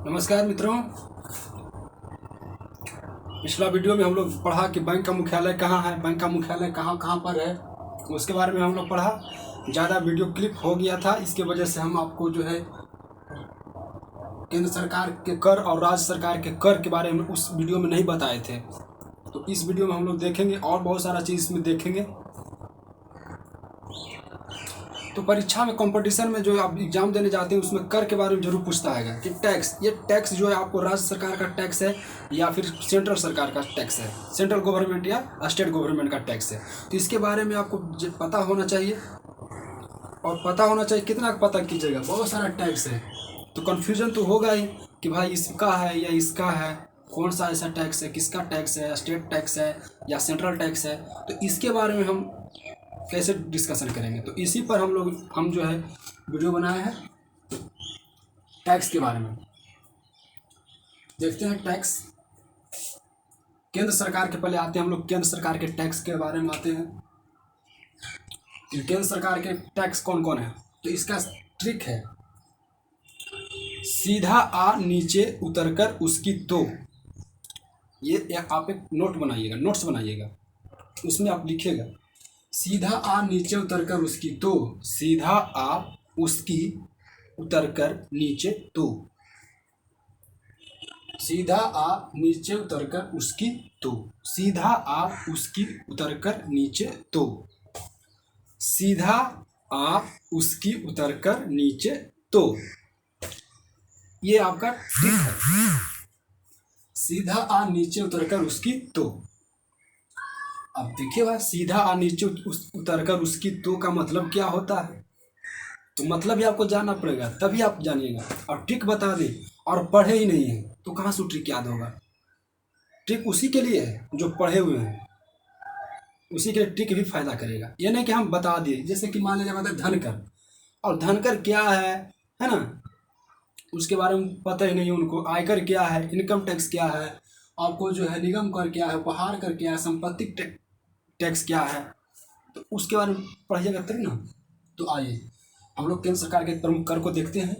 नमस्कार मित्रों। पिछला वीडियो में हम लोग पढ़ा कि बैंक का मुख्यालय कहाँ है, बैंक का मुख्यालय कहाँ कहाँ पर है, उसके बारे में हम लोग पढ़ा। ज़्यादा वीडियो क्लिप हो गया था, इसके वजह से हम आपको जो है केंद्र सरकार के कर और राज्य सरकार के कर के बारे में उस वीडियो में नहीं बताए थे। तो इस वीडियो में हम लोग देखेंगे और बहुत सारा चीज़ इसमें देखेंगे। तो परीक्षा में कंपटीशन में जो आप एग्जाम देने जाते हैं उसमें कर के बारे में जरूर पूछता है कि टैक्स, ये टैक्स जो है आपको राज्य सरकार का टैक्स है या फिर सेंट्रल सरकार का टैक्स है, सेंट्रल गवर्नमेंट या स्टेट गवर्नमेंट का टैक्स है। तो इसके बारे में आपको पता होना चाहिए, और पता होना चाहिए कितना पता कीजिएगा, बहुत सारा टैक्स है तो कन्फ्यूजन तो होगा ही कि भाई इसका है या इसका है, कौन सा ऐसा टैक्स है, किसका टैक्स है, स्टेट टैक्स है या सेंट्रल टैक्स है। तो इसके बारे में हम कैसे डिस्कशन करेंगे, तो इसी पर हम जो है वीडियो बनाए हैं टैक्स के बारे में। देखते हैं टैक्स केंद्र सरकार के, पहले आते हैं हम लोग केंद्र सरकार के टैक्स के बारे में आते हैं। केंद्र सरकार के टैक्स कौन कौन है, तो इसका ट्रिक है सीधा आ नीचे उतरकर उसकी तो, ये आप एक नोट बनाइएगा, नोट्स बनाइएगा, उसमें आप लिखिएगा सीधा आ नीचे उतरकर उसकी तो, सीधा आ उसकी उतरकर नीचे तो, सीधा आ नीचे उतरकर उसकी तो, सीधा आ उसकी उतरकर नीचे तो, सीधा आ उसकी उतरकर नीचे तो, ये आपका ट्रिक है। सीधा आ नीचे उतरकर उसकी तो। अब देखिए भाई, सीधा आ नीचे उतरकर उसकी तो का मतलब क्या होता है, तो मतलब ही आपको जानना पड़ेगा, तभी आप जानिएगा। और ट्रिक बता दे और पढ़े ही नहीं है तो कहाँ से ट्रिक याद होगा। ट्रिक उसी के लिए है जो पढ़े हुए हैं, उसी के लिए ट्रिक भी फायदा करेगा। ये नहीं कि हम बता दिए, जैसे कि मान लीजिए मतलब धनकर, और धनकर क्या है ना, उसके बारे में पता ही नहीं है उनको। आयकर क्या है, इनकम टैक्स क्या है, आपको जो है निगम कर क्या है, उपहार कर क्या है, संपत्ति टैक्स क्या है, तो उसके बारे में पढ़िएगा तभी ना। तो आइए हम लोग केंद्र सरकार के प्रमुख कर को देखते हैं।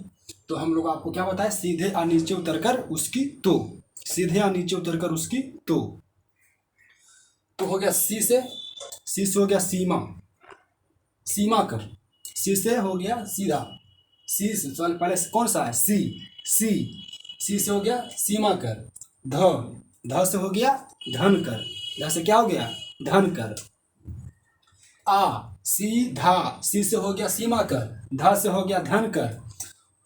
तो हम लोग आपको क्या बताए, सीधे आ नीचे उतरकर उसकी तो, सीधे आ नीचे उतरकर उसकी तो हो गया सी से हो गया सीमा, सीमा कर, सी से हो गया सीधा, सी से पहले कौन सा है, सी से हो गया सीमा कर, ध से हो गया धन कर, ध से क्या हो गया धन कर, आ सीधा, सी से हो गया सीमा कर, ध से हो गया धन कर,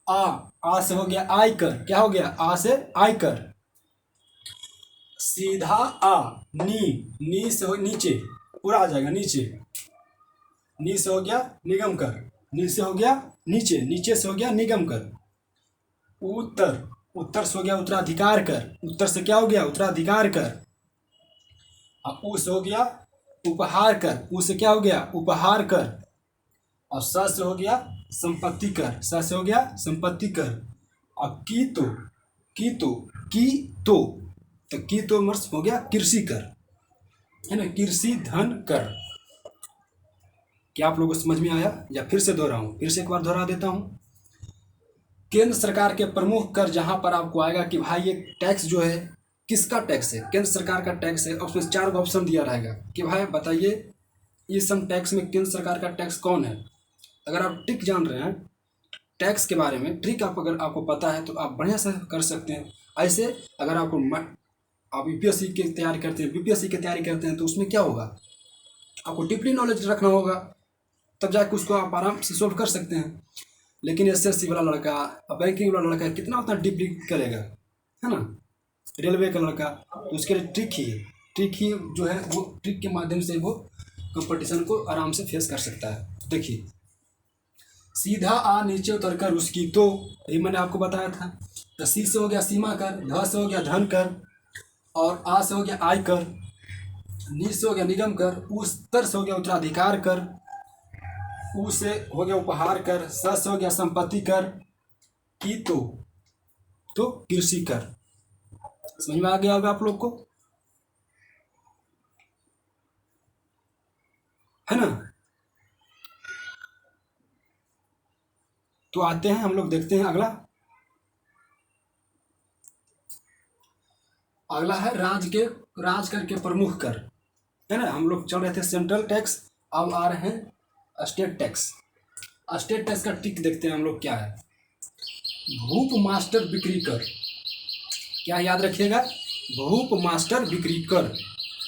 आ से हो गया आय कर, क्या हो गया आ से आय कर, सीधा आ, नी से हो नीचे, पूरा आ जाएगा नीचे, नी से हो गया निगम कर, नी से हो गया नीचे, नीचे से हो गया निगम कर, उत्तर से हो गया उत्तराधिकार कर, उत्तर से क्या हो गया उत्तराधिकार कर, और ऊ से हो गया उपहार कर, ऊ से क्या हो गया उपहार कर, और स से हो गया संपत्ति कर, स से हो गया संपत्ति कर, और की तो मर्स हो गया कृषि कर, है ना, कृषि धन कर। क्या आप लोगों को समझ में आया, या फिर से दोहराऊं, फिर से एक बार दोहरा देता हूं। केंद्र सरकार के प्रमुख कर, जहां पर आपको आएगा कि भाई ये टैक्स जो है किसका टैक्स है, केंद्र सरकार का टैक्स है, और उसमें 4 ऑप्शन दिया रहेगा कि भाई बताइए इस सम टैक्स में केंद्र सरकार का टैक्स कौन है। अगर आप ट्रिक जान रहे हैं टैक्स के बारे में, ट्रिक अगर आपको पता है तो आप बढ़िया से कर सकते हैं। ऐसे अगर आप यूपीएससी की तैयारी करते हैं, बीपीएससी की तैयारी करते हैं, तो उसमें क्या होगा, आपको डीपली नॉलेज रखना होगा, तब जाके उसको आप आराम से सोल्व कर सकते हैं। लेकिन एसएससी वाला लड़का, बैंकिंग वाला लड़का कितना उतना डीपली करेगा, है ना, रेलवे का लड़का, तो उसके लिए ट्रिक ही जो है वो ट्रिक के माध्यम से वो कंपटीशन को आराम से फेस कर सकता है। देखिए सीधा आ नीचे उतरकर उसकी तो, ये मैंने आपको बताया था। तो सी से हो गया सीमा कर, ध से हो गया धन कर, और आ से हो गया आय कर, नी से हो गया निगम कर, उत्तर से हो गया उत्तराधिकार कर, ऊ से हो गया उपहार कर, स से हो गया संपत्ति कर, की तो कृषि कर। समझ में आ गया होगा आप लोग को, है ना। तो आते हैं हम लोग देखते हैं अगला। अगला है राज कर के प्रमुख कर, है ना। हम लोग चल रहे थे सेंट्रल टैक्स, अब आ रहे हैं स्टेट टैक्स। स्टेट टैक्स का टिक देखते हैं हम लोग क्या है। भूप मास्टर बिक्री कर, क्या याद रखिएगा, भूप मास्टर बिक्री कर,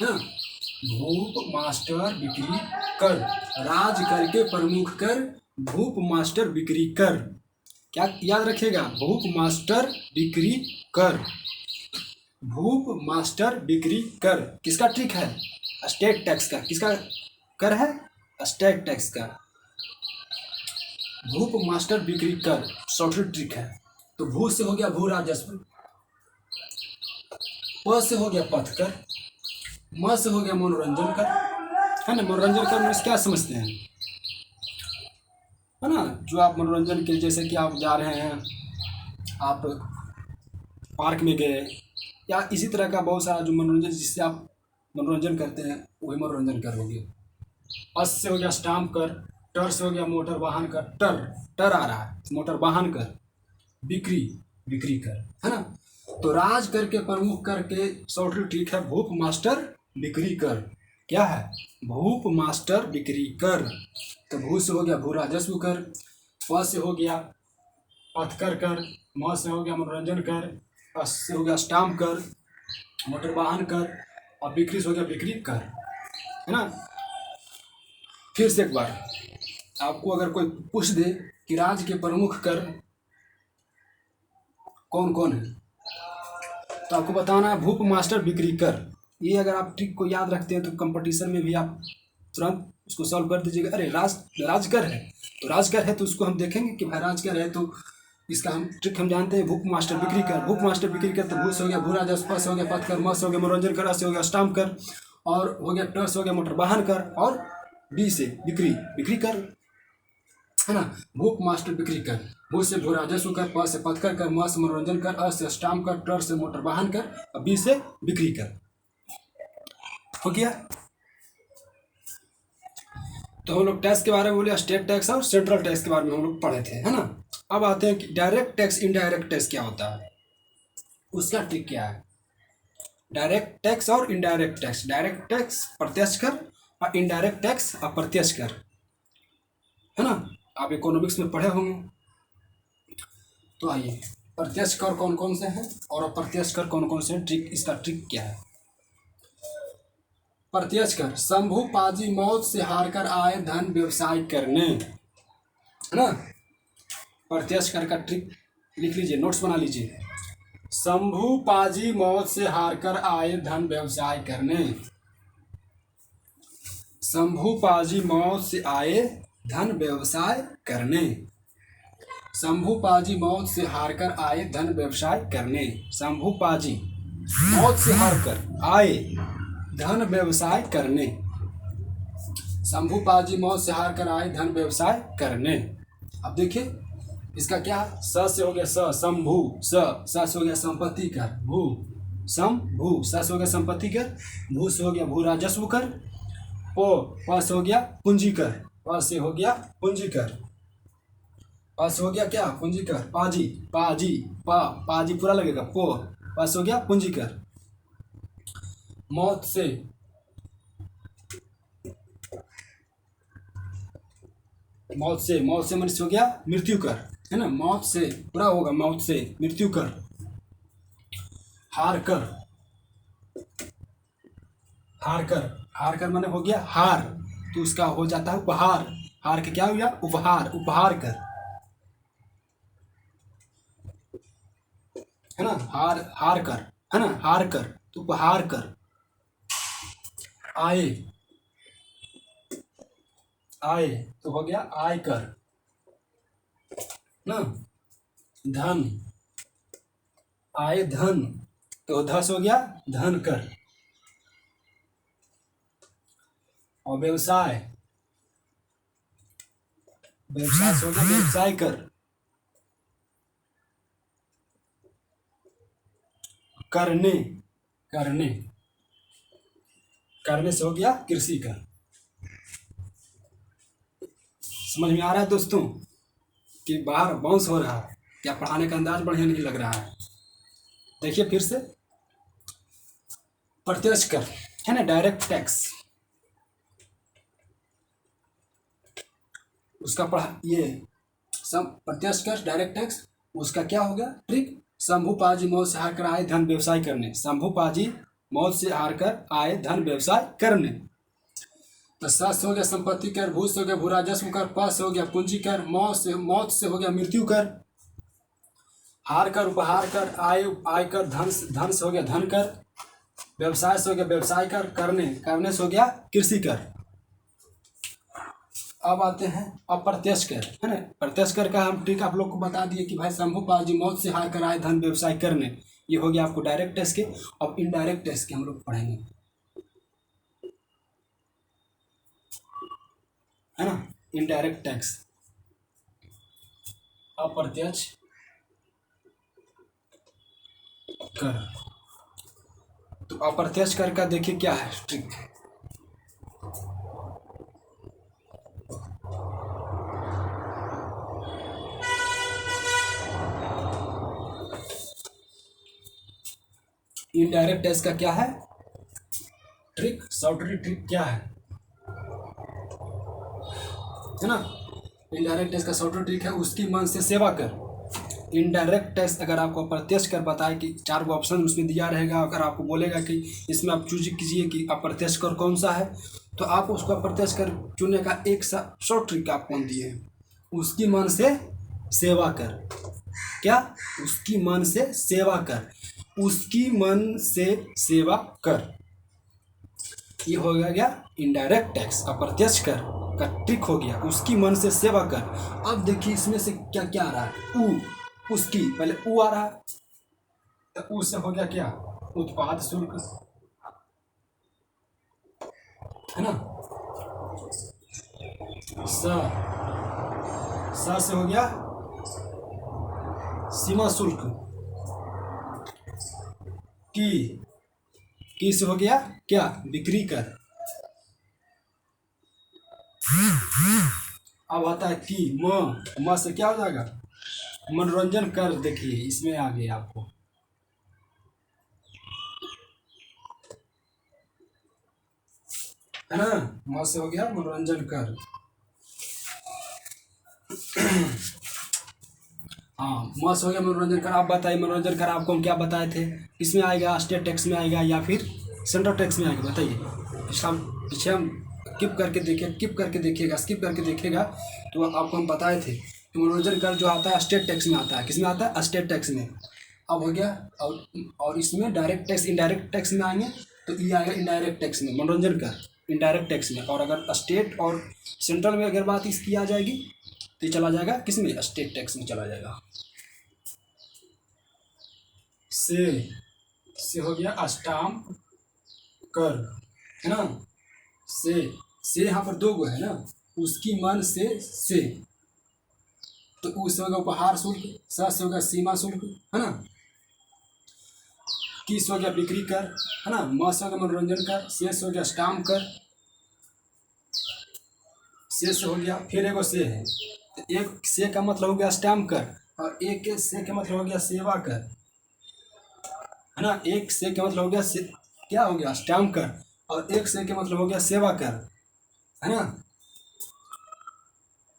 हाँ, भूप मास्टर बिक्री कर, राज कर के प्रमुख कर, भूप मास्टर बिक्री कर, क्या याद रखिएगा, भूप मास्टर बिक्री कर, भूप मास्टर बिक्री कर। किसका ट्रिक है, स्टेट टैक्स का। किसका कर है, स्टेट टैक्स का। भूप मास्टर बिक्री कर शॉर्ट ट्रिक है। तो भू से हो गया भू राजस्व, प से हो गया पथ कर, म से हो गया मनोरंजन कर, है ना। मनोरंजन कर में क्या समझते हैं, है ना, जो आप मनोरंजन के, जैसे कि आप जा रहे हैं, आप पार्क में गए, या इसी तरह का बहुत सारा जो मनोरंजन जिससे आप मनोरंजन करते हैं, वही मनोरंजन कर हो गया। अस से हो गया स्टाम्प कर, टर से हो गया मोटर वाहन कर, टर आ रहा है, मोटर वाहन कर, बिक्री कर, है ना। तो राज करके प्रमुख करके शॉर्ट ट्रिक है भूप मास्टर बिक्री कर। क्या है, भूप मास्टर बिक्री कर। तो भू से हो गया भू राजस्व कर, प से हो गया पथकर कर, म से हो गया मनोरंजन कर, अस से हो गया स्टाम्प कर, मोटर वाहन कर, और बिक्री से हो गया बिक्री कर, है ना। फिर से एक बार, आपको अगर कोई पूछ दे कि राज्य के प्रमुख कर कौन कौन है, तो आपको बताना है भूप मास्टर बिक्री कर। ये अगर आप ट्रिक को याद रखते हैं तो कंपटीशन में भी आप तुरंत उसको सॉल्व कर दीजिएगा। अरे राजकर है, तो राजकर है तो उसको हम देखेंगे कि भाई राजकर है, तो इसका हम ट्रिक हम जानते हैं, भूप मास्टर बिक्री कर। भूप मास्टर बिक्री कर, तो भू से हो गया भू राजस्व, प से हो गया पथ कर, म से हो गया मनोरंजन कर, से हो गया स्टाम्प कर, और हो गया टर से हो गया मोटर वाहन कर, और बी से बिक्री कर, है ना। भूप मास्टर बिक्री कर, भू से भू राजस्व कर, प से पथ कर, म से मनोरंजन कर, अ से स्टाम्प कर, टर से मोटर वाहन कर, और बी से बिक्री कर। हो गया। तो हम लोग टैक्स के बारे में बोले, स्टेट टैक्स और सेंट्रल टैक्स के बारे में हम लोग पढ़े थे, है ना। अब आते हैं कि डायरेक्ट टैक्स इनडायरेक्ट टैक्स क्या होता है, उसका ट्रिक क्या है। डायरेक्ट टैक्स और इनडायरेक्ट टैक्स, डायरेक्ट टैक्स प्रत्यक्ष कर, और इनडायरेक्ट टैक्स अप्रत्यक्ष कर, है ना। आप इकोनॉमिक्स में पढ़े होंगे। तो आइए, प्रत्यक्ष कर कौन कौन से हैं और अप्रत्यक्ष कर कौन कौन से हैं, ट्रिक, इसका ट्रिक क्या है। प्रत्यक्ष कर, शंभू पाजी मौत से हारकर आए धन व्यवसाय करने, है ना। प्रत्यक्ष कर का ट्रिक लिख लीजिए, नोट्स बना लीजिए। शंभू पाजी मौत से हारकर आए धन व्यवसाय करने, शंभू पाजी मौत से आए धन व्यवसाय करने, शंभू पाजी मौत से हारकर आए धन व्यवसाय करने, शंभू पाजी मौत से हारकर आए धन व्यवसाय करने, शंभू पाजी मौत से हारकर आए धन व्यवसाय करने। अब देखिए इसका क्या, स से हो गया शंभू, स से हो गया संपत्ति कर, भू शंभू, स से हो गया संपत्ति कर, भू से हो गया भू राजस्व कर, प से हो गया पूंजी कर, प से हो गया पूंजी कर, प से हो गया क्या, पूंजी कर, पाजी पूरा लगेगा, प से हो गया पूंजी कर। मौत से मनुष्य हो गया मृत्यु कर, है ना। मौत से पूरा होगा, मौत से मृत्यु कर। हार कर माने हो गया हार, तो उसका हो जाता है उपहार, हार के क्या हो गया, उपहार कर, है ना। हार कर, है ना, हार कर तो उपहार कर। आय तो हो गया आय कर ना। धन, आय धन, तो धस हो गया धन कर। और व्यवसाय से हो गया व्यवसाय कर। करने से हो गया कृषि कर। समझ में आ रहा है दोस्तों कि बाहर बाउंस हो रहा है, क्या पढ़ाने का अंदाज बढ़िया नहीं लग रहा है। देखिए फिर से, प्रत्यक्ष कर है ना, डायरेक्ट टैक्स, उसका पढ़ा ये सम प्रत्यक्ष कर डायरेक्ट टैक्स, उसका क्या हो गया ट्रिक, शंभू पाजी मौत से हार कर आए धन व्यवसाय करने, शंभू पाजी मौत से हार कर आए धन व्यवसाय करने। तो स से हो गया संपत्ति कर, भू से हो गया भू राजस्व कर, प से हो गया पूंजी कर, मौत से हो गया मृत्यु कर, हार कर उपहार कर, आय कर, धन से हो गया धन कर, व्यवसाय से हो गया व्यवसाय कर, करने से हो गया कृषि कर। अब आते हैं अप्रत्यक्ष कर है ना, प्रत्यक्ष कर का हम ट्रिक आप लोग को बता दिए कि भाई शंभू पाजी मौत से हार कर आए धन व्यवसाय करने, ये हो गया आपको डायरेक्ट टैक्स के। अब इनडायरेक्ट टैक्स के हम लोग पढ़ेंगे है ना, इनडायरेक्ट टैक्स, अप्रत्यक्ष कर। तो अप्रत्यक्ष कर का देखिए क्या है ट्रिक, इनडायरेक्ट टैक्स का क्या है ट्रिक, सॉर्टरी ट्रिक क्या है ना, इनडायरेक्ट टैक्स का सॉर्टरी ट्रिक है उसकी मन से सेवा कर। इनडायरेक्ट टैक्स अगर आपको अप्रत्यक्ष कर बताए कि 4 गो ऑप्शन उसमें दिया रहेगा, अगर आपको बोलेगा कि इसमें आप चूज कीजिए कि अप्रत्यक्ष कर कौन सा है, तो आप उसको अप्रत्यक्ष कर चुनने का एक शॉर्ट ट्रिक आपको हम दिए हैं, उसकी मन से सेवा कर। क्या, उसकी मन से सेवा कर, उसकी मन से सेवा कर, ये हो गया इनडायरेक्ट टैक्स, अप्रत्यक्ष कर का ट्रिक हो गया, उसकी मन से सेवा कर। अब देखिए इसमें से क्या क्या आ रहा है, उसकी, पहले ऊ आ रहा है, तो ऊ से हो गया क्या उत्पाद शुल्क है ना, स से हो गया सीमा शुल्क, की से हो गया क्या बिक्री कर। अब आता है की, म से क्या हो जाएगा मनोरंजन कर। देखिए इसमें आ गया आपको है ना, म से हो गया मनोरंजन कर। हाँ म से हो गया मनोरंजन कर। आप बताइए मनोरंजन कर आपको हम क्या बताए थे, इसमें आएगा स्टेट टैक्स में आएगा या फिर सेंट्रल टैक्स में आएगा, बताइए। इसका पीछे हम स्किप करके देखिएगा तो आपको हम बताए थे कि मनोरंजन कर जो आता है स्टेट टैक्स में आता है, किस में आता है स्टेट टैक्स में। अब हो गया और इसमें डायरेक्ट टैक्स इनडायरेक्ट टैक्स में आएंगे, तो ये आएगा इनडायरेक्ट टैक्स में, मनोरंजन कर इनडायरेक्ट टैक्स में। और अगर स्टेट और सेंट्रल में अगर बात इसकी आ जाएगी तो ये चला जाएगा किस में, स्टेट टैक्स में चला जाएगा। से हो गया स्टाम्प कर है ना, से यहाँ पर 2 गो है ना, उसकी मन से तो उससे होगा उपहार शुल्क, स से होगा सीमा शुल्क है ना, की से हो गया बिक्री कर है ना, म से हो गया मनोरंजन कर, से हो गया स्टाम्प कर, से हो गया फिर एगो से है, तो एक से का मतलब हो गया स्टाम्प कर और एक के से का मतलब हो गया सेवा कर है ना, एक से का मतलब हो गया क्या हो गया स्टाम्प कर और एक से का मतलब हो गया सेवा कर है ना।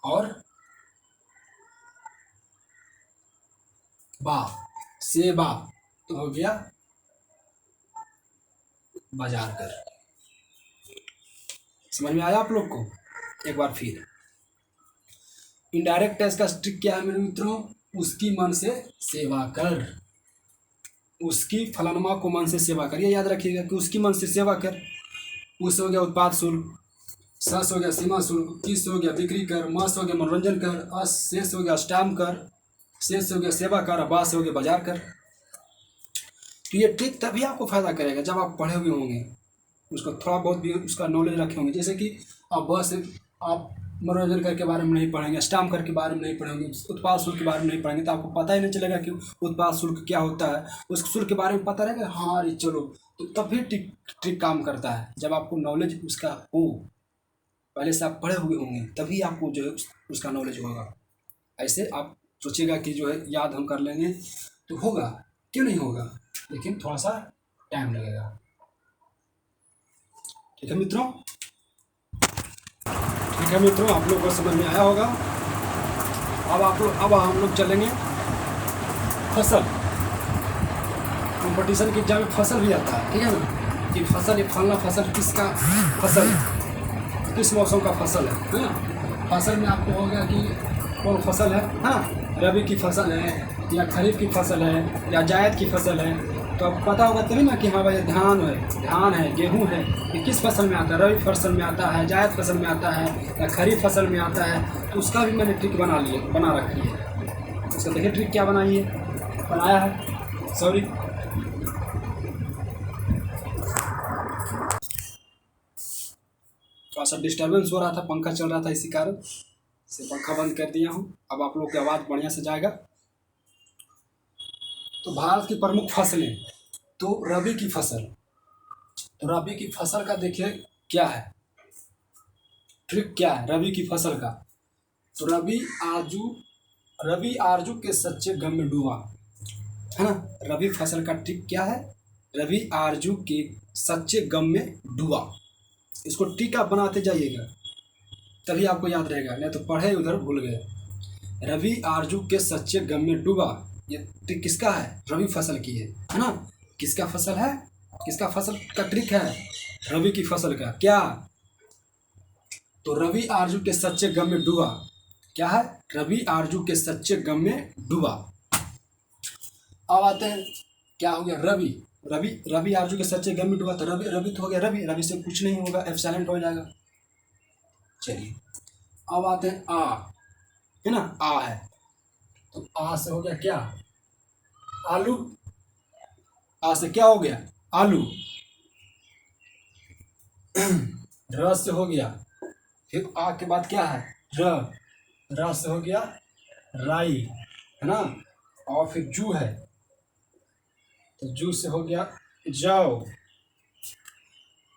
और बा सेवा तो हो गया बाजार कर। समझ में आया आप लोग को, एक बार फिर इनडायरेक्ट टैक्स का ट्रिक क्या है मेरे मित्रों, उसकी मन से सेवा कर, उसकी फलानमा को मन से सेवा कर, ये याद रखिएगा कि उसकी मन से सेवा कर। उससे हो गया उत्पाद शुल्क, स से हो गया सीमा शुल्क, की से हो गया बिक्री कर, म से हो गया मनोरंजन कर, अस से हो गया स्टाम्प कर, से हो गया सेवा कर, बा से हो गया बाजार कर। तो ये ट्रिक तभी आपको फायदा करेगा जब आप पढ़े हुए होंगे, उसको थोड़ा बहुत भी उसका नॉलेज रखे होंगे। जैसे कि अब बस आप मनोरंजन कर के बारे में नहीं पढ़ेंगे, स्टाम्प कर के बारे में नहीं पढ़ेंगे, उत्पाद शुल्क के बारे में नहीं पढ़ेंगे, तो आपको पता ही नहीं चलेगा कि उत्पाद शुल्क क्या होता है। उस शुल्क के बारे में पता रहेगा, हाँ अरे चलो, तो तभी ट्रिक काम करता है जब आपको नॉलेज उसका हो, पहले से आप पढ़े हुए होंगे तभी आपको जो है उसका नॉलेज होगा। ऐसे आप सोचिएगा कि जो है याद हम कर लेंगे तो होगा, क्यों नहीं होगा, लेकिन थोड़ा सा टाइम लगेगा। ठीक है मित्रों, ठीक है मित्रों, आप लोग को समझ में आया होगा। अब हम लोग चलेंगे फसल। कंपटीशन के एग्जाम में फसल भी आता है, ठीक है ना, कि फसल, ये फलना फसल किसका फसल है, किस मौसम का फसल है ना। फसल में आपको होगा कि कौन फसल है, हाँ, रबी की फसल है या खरीफ की फसल है या जायद की फसल है। तो आपको पता होगा तभी ना कि हाँ भाई धान है, गेहूँ है, ये किस फसल में आता है, रबी फसल में आता है, जायद फसल में आता है या खरीफ फसल में आता है। तो उसका भी मैंने ट्रिक बना रखी है। उसका देखिए ट्रिक क्या बनाया है, सॉरी, थोड़ा सा डिस्टर्बेंस हो रहा था, पंखा चल रहा था, इसी कारण से पंखा बंद कर दिया हूँ। अब आप लोग की आवाज़ बढ़िया से जाएगा। तो भारत की प्रमुख फसलें, तो रबी की फसल, तो रबी की फसल का देखिए क्या है, ट्रिक क्या है रबी की फसल का। तो रबी आरजू के सच्चे गम में डूबा, है ना। रबी फसल का ट्रिक क्या है, रबी आरजू के सच्चे गम में डूबा। इसको ट्रिक आप बनाते जाइएगा तभी आपको याद रहेगा, नहीं तो पढ़े उधर भूल गए। रबी आरजू के सच्चे गम में डूबा, ये ट्रिक किसका है, रबी फसल की है ना। किसका फसल है, किसका फसल का ट्रिक है, रबी की फसल का। क्या, तो रबी आरजू के सच्चे गम में डूबा, क्या है, रबी आरजू के सच्चे गम में डूबा। अब आते हैं, क्या हो गया, रबी आरजू के सच्चे गम में डूबा। तो रबी तो हो गया, रबी से कुछ नहीं होगा, एफ साइलेंट हो जाएगा। चलिए अब आते हैं है ना, है, तो से हो गया क्या, आलू। से क्या हो गया, आलू। र से हो गया, फिर के बाद क्या है, र से हो गया राई, है ना। और फिर जू है, तो जू से हो गया जौ।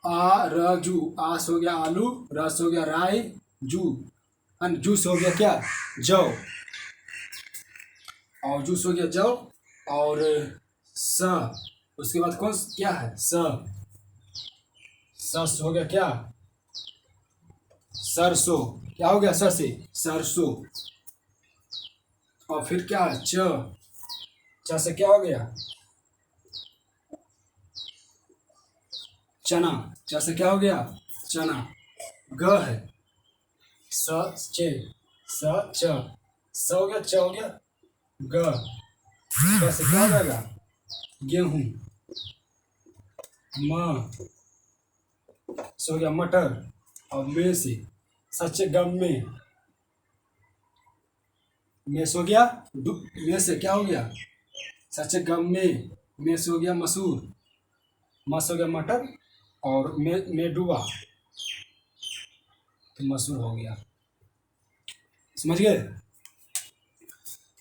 जू, से हो गया आलू, र से हो गया राई, जू से हो गया क्या, जौ, और जू से हो गया जौ। और उसके बाद कौन क्या है, से हो गया क्या, सरसों। क्या हो गया, सरसों। और फिर क्या है, च से क्या हो गया, चना। च से क्या हो गया, चना। ग है, स हो गया, च हो गया, ग से क्या हो जाएगा, गेहूं। से हो गया मटर। और में से सच्चे गम में से हो गया, में से क्या हो गया, सच्चे गम में से हो गया मसूर। से हो गया मटर, और में डूबा, तो मसूर हो गया। समझ गए,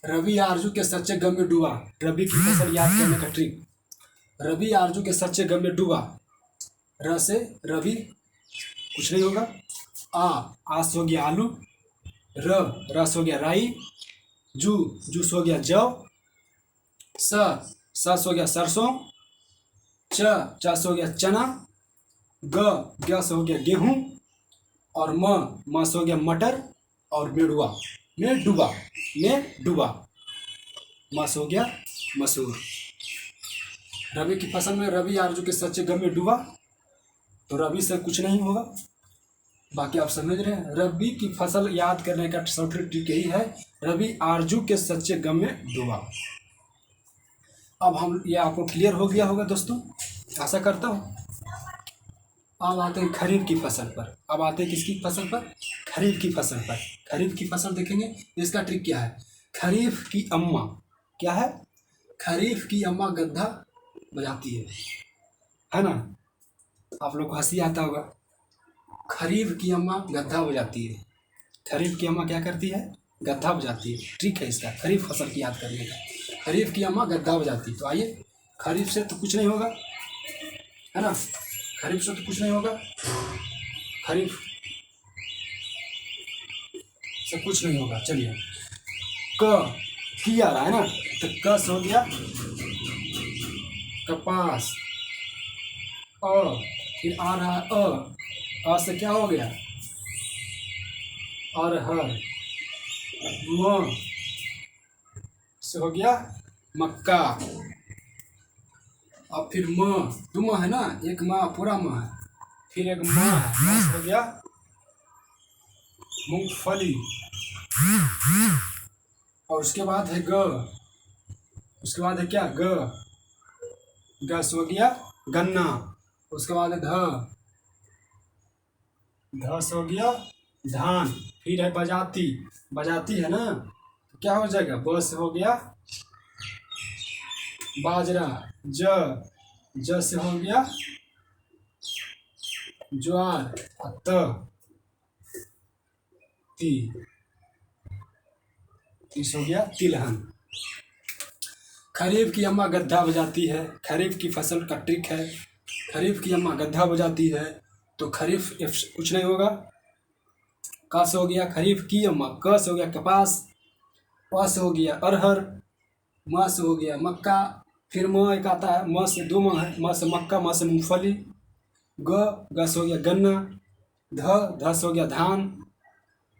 रबी आरजू के सच्चे गम में डूबा, रबी की फसल याद करने का ट्रिक। रबी आरजू के सच्चे गम में डूबा, र से रबी कुछ नहीं होगा, से हो गया आलू, र से हो गया राई, जू से हो गया जौ, से हो गया सरसों, च से हो गया चना, ग से हो गया गेहूं, और म से हो गया मटर, और में डूबा, म से हो गया मसूर। रबी की फसल में रबी आरजू के सच्चे गम में डूबा, तो रबी से कुछ नहीं होगा। बाकी आप समझ रहे हैं, रबी की फसल याद करने का शॉर्टकट ट्रिक यही है, रबी आरजू के सच्चे गम में डूबा। अब ये आपको क्लियर हो गया होगा दोस्तों, आशा करता हूँ। अब आते हैं खरीफ की फसल पर। अब आते हैं किसकी फसल पर, खरीफ की फसल पर। खरीफ की फसल देखेंगे, इसका ट्रिक क्या है, खरीफ की अम्मा क्या है, खरीफ की अम्मा गद्दा बजाती है ना। आप लोग को हंसी आता होगा, खरीफ की अम्मा गद्दा बजाती है। खरीफ की अम्मा क्या करती है, गद्दा बजाती है। ट्रिक है इसका खरीफ फसल की याद करने का, खरीफ की अम्मा गद्दा बजाती है। तो आइए, खरीफ से तो कुछ नहीं होगा, है ना, खरीफ से तो कुछ नहीं होगा, खरीफ से कुछ नहीं होगा। चलिए, की आ रहा है ना, तो क से हो गया कपास, फिर आ रहा है अ से क्या हो गया, अरहर। म से हो गया मक्का। अब फिर दो है ना, एक पूरा है, फिर एक है, से हो गया मूंगफली। और उसके बाद है उसके बाद है क्या, से हो गया गन्ना। उसके बाद है ध से हो गया धान। फिर है बजाती है ना, तो क्या हो जाएगा, से हो गया बाजरा। ज से हो गया ज्वार। तीस हो गया तिलहन। खरीफ की अम्मा गद्दा बजाती है, खरीफ की फसल का ट्रिक है। खरीफ की अम्मा गद्दा बजाती है, तो खरीफ कुछ नहीं होगा। का से हो गया खरीफ की अम्मा, क से हो गया कपास, प से हो गया अरहर, म से हो गया मक्का। फिर एक आता है, म से दो है, म से मक्का, म से मूंगफली। ग से हो गया गन्ना। ध से हो गया धान।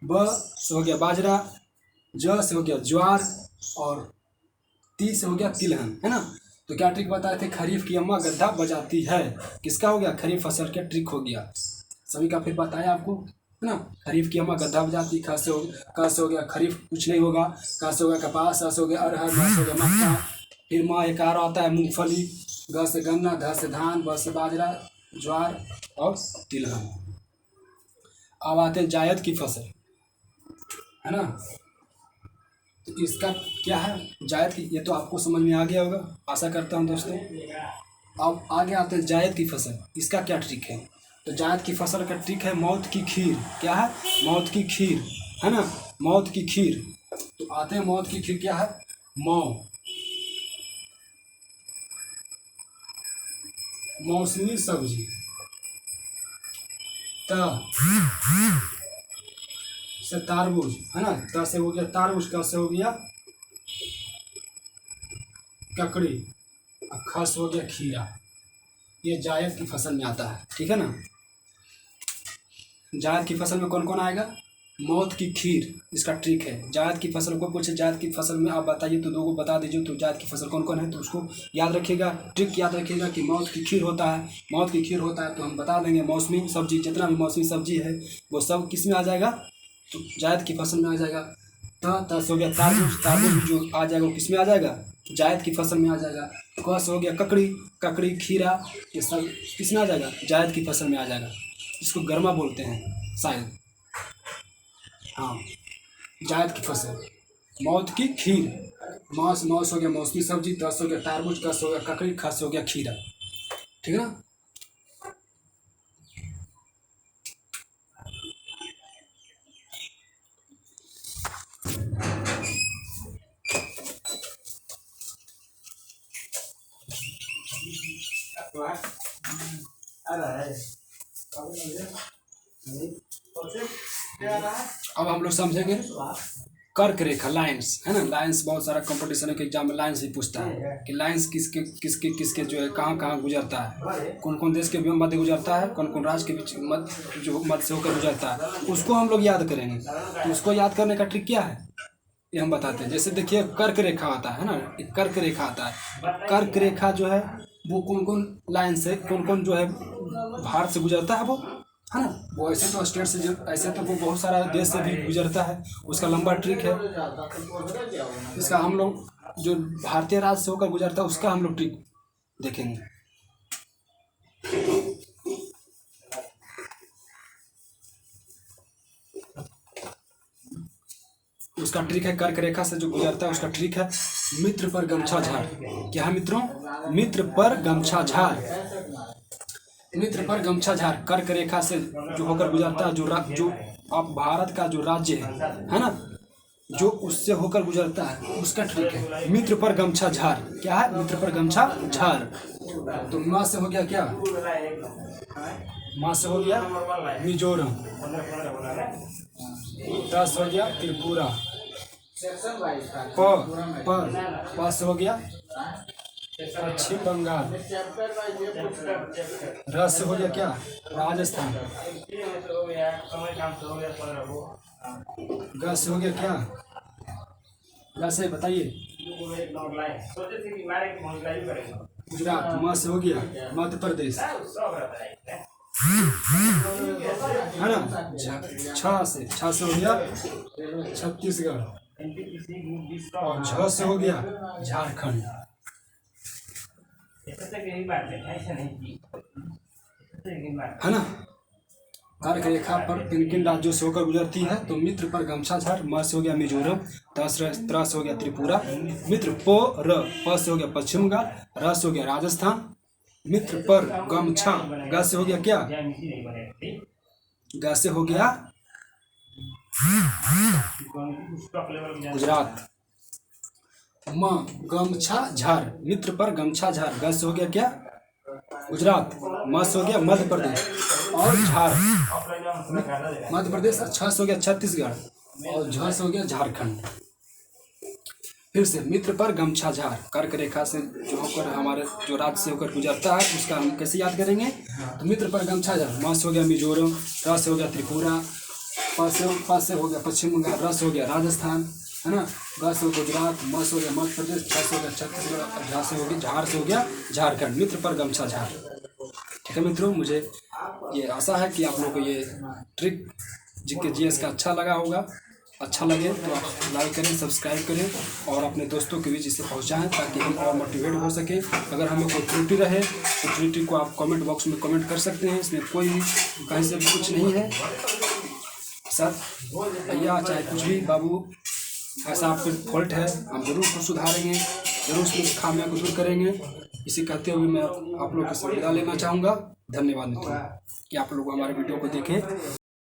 ब से हो गया बाजरा। ज से हो गया ज्वार। और ती से हो गया तिलहन, है ना। तो क्या ट्रिक बताए थे, खरीफ की अम्मा गद्दा बजाती है, किसका हो गया, खरीफ फसल का ट्रिक हो गया। सभी का फिर बताया आपको, है ना। खरीफ की अम्मा गद्दा बजाती, क से हो गया खरीफ कुछ नहीं होगा, क से हो गया कपास, स से हो गया अरहर, म से हो गया मक्का। फिर एक और आता है मूंगफली। ग से गन्ना, ध से धान, ब से बाजरा, ज्वार और तिलहन। अब आते हैं जायद की फसल, है ना। तो इसका क्या है, जायद की, ये तो आपको समझ में आ गया होगा, आशा करता हूँ दोस्तों। अब आगे आते हैं जायद की फसल, इसका क्या ट्रिक है। तो जायद की फसल का ट्रिक है मौत की खीर। क्या है, मौत की खीर, है ना, मौत की खीर। तो आते हैं मौत की खीर क्या है, मौसमी सब्जी। से तारबूज, है ना, त से हो गया तारबूज, क से हो गया ककड़ी, और ख से हो गया खीरा। ये जायद की फसल में आता है, ठीक है ना। जायद की फसल में कौन कौन आएगा, मौत की खीर, इसका ट्रिक है। जायद की फसल को पूछे, जायद की फसल में आप बताइए, तो दो को बता दीजिए, तो जायद की फसल कौन कौन है, तो उसको याद रखिएगा, ट्रिक याद रखिएगा कि मौत की खीर होता है। मौत की खीर होता है तो हम बता देंगे, मौसमी सब्जी, जितना भी मौसमी सब्जी है वो सब किस में आ जाएगा, तो जायद की फसल में आ जाएगा। त से हो गया तारबूज, तारबूज जो आ जाएगा वो किस में आ जाएगा, जायद की फसल में आ जाएगा। क से हो गया ककड़ी, खीरा, ये सब किस में आ जाएगा, जायद की फसल में आ जाएगा। इसको गर्मा बोलते हैं शायद, हाँ, जायद की फसल। मौत की खीर, मौस हो गया मौसमी सब्जी, त से हो गया तारबूज, क से हो गया ककड़ी, ख से हो गया खीरा, ठीक है ना। अब हम लोग समझेंगे कर्क रेखा, लाइंस, है ना। लाइंस बहुत सारा कंपटीशन के एग्जाम में लाइंस ही पूछता है कि लाइंस किसके जो है कहाँ कहाँ गुजरता है, कौन कौन देश के मध्य गुजरता है, कौन कौन राज्य के बीच मध्य से होकर गुजरता है, उसको हम लोग याद करेंगे। तो उसको याद करने का ट्रिक क्या है, ये हम बताते हैं। जैसे देखिए कर्क रेखा आता है ना, एक कर्क रेखा आता है। कर्क रेखा जो है वो कौन कौन लाइन से, कौन कौन जो है भारत से गुजरता है वो, है ना। वो ऐसे तो स्टेट से ऐसे तो वो बहुत सारा देश से भी गुजरता है, उसका लंबा ट्रिक है। इसका हम लोग जो भारतीय राज्य से होकर गुजरता है उसका हम लोग ट्रिक देखेंगे। उसका ट्रिक है, कर्क रेखा से जो गुजरता है उसका ट्रिक है मित्र पर गमछा झाड़। क्या है मित्रों, मित्र पर गमछा झाड़, मित्र पर गमछा झाड़। कर्क रेखा से जो होकर गुजरता है, जो आप भारत का जो राज्य है ना, जो उससे होकर गुजरता है उसका ट्रिक है मित्र पर गमछा झाड़। क्या है, मित्र पर गमछा झाड़। तो माँ से हो गया क्या, माँ से हो गया मिजोरम, दस हो गया त्रिपुरा, प से हो गया पश्चिम बंगाल। र से हो गया क्या? राजस्थान। ग से हो गया क्या? ग से बताइए। गुजरात। म से हो गया मध्य प्रदेश, है ना। छ से हो गया छत्तीसगढ़, और झ से हो गया झारखंड। है ना। कर्क रेखा पर किन किन राज्यों से होकर गुजरती है? तो मित्र पर गमछा झार। म से हो गया मिजोरम, त्र से हो गया त्रिपुरा, मित्र पो र, प से हो गया पश्चिम बंगाल, र से हो गया राजस्थान, मित्र पर गमछा, ग से हो गया क्या? ग से हो गया गुजरात। म गमछा झार, मित्र पर गमछा झार, ग से हो गया क्या? गुजरात। म से हो गया मध्य प्रदेश, और झार मध्य प्रदेश, और छ से हो गया छत्तीसगढ़, और झ से हो गया झारखंड। फिर से मित्र पर गमछा झार, कर्क रेखा से जो होकर हमारे जो राज्य से होकर गुजरता है उसका हम कैसे याद करेंगे? तो मित्र पर गमछा झार, म से हो गया मिजोरम, र से हो गया त्रिपुरा, प से हो गया पश्चिम बंगाल, र से हो गया राजस्थान, है ना। ग से हो गया गुजरात, म से हो गया मध्य प्रदेश, छ से हो गया छत्तीसगढ़, और झ से हो गया झार से हो गया झारखंड। मित्र पर गमछा झार। ठीक है मित्रों, मुझे ये आशा है कि आप लोगों को ये ट्रिक जीके जीएस का अच्छा लगा होगा। अच्छा लगे तो आप लाइक करें, सब्सक्राइब करें, और अपने दोस्तों के बीच इसे पहुंचाएं ताकि हम और मोटिवेट हो सके। अगर हमें कोई त्रुटि रहे तो त्रुटि को आप कमेंट बॉक्स में कमेंट कर सकते हैं। इसमें कोई कहीं से भी कुछ नहीं है सर, भैया, चाहे कुछ भी बाबू, ऐसा आपके फॉल्ट है, हम जरूर उसको सुधारेंगे, जरूर उसमें खामियों को दूर करेंगे। इसी कहते हुए मैं आप लोग से विदा लेना चाहूँगा। धन्यवाद मित्रों कि आप लोग हमारे वीडियो को देखें।